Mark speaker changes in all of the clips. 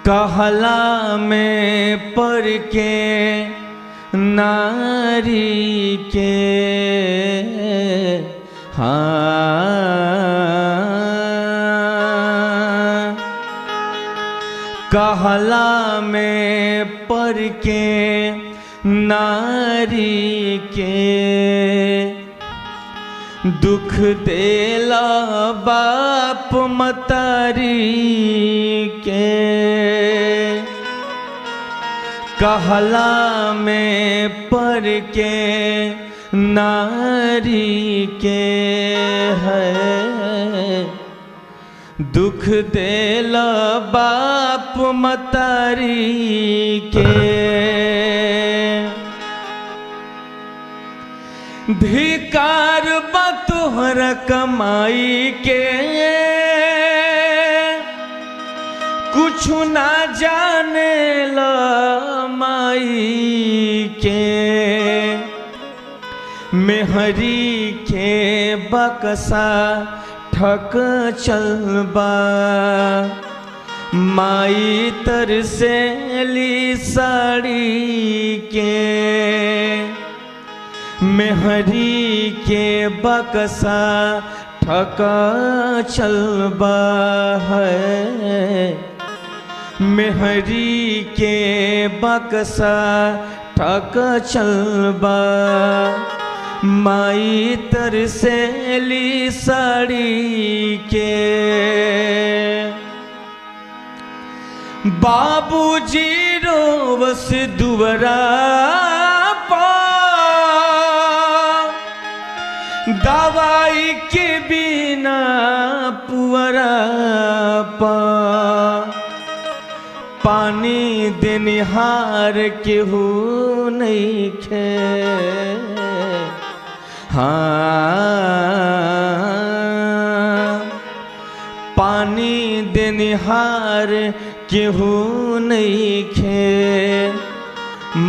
Speaker 1: कहला में पढ़ के नारी के कहला में पढ़ के नारी के दुख देला बाप मतारी के कहला में पढ़ के नारी के है दुख देला बाप मतारी के धिकार बा तोहरा कमाई के कुछ ना जाने ला माई के मेहरी के बकसा ठक चलबा माई तरसेली साड़ी के मेहरी के बकसा ठक चलबा है मेहरी के बकसा ठक चलबा माई तरसेली साड़ी के बाबूजी रोवस दुवरा दवाई के बिना पुअरा पा पानी देनिहार केहू नहीं खे पानी देनिहार केहू नहीं खे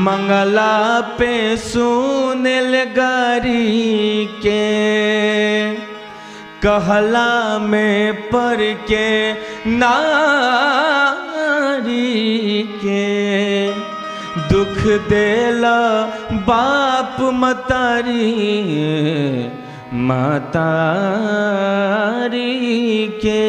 Speaker 1: मंगला पे सुनेल गारी के कहला में पढ़ के नारी के दुख देला बाप मतारी मतारी के।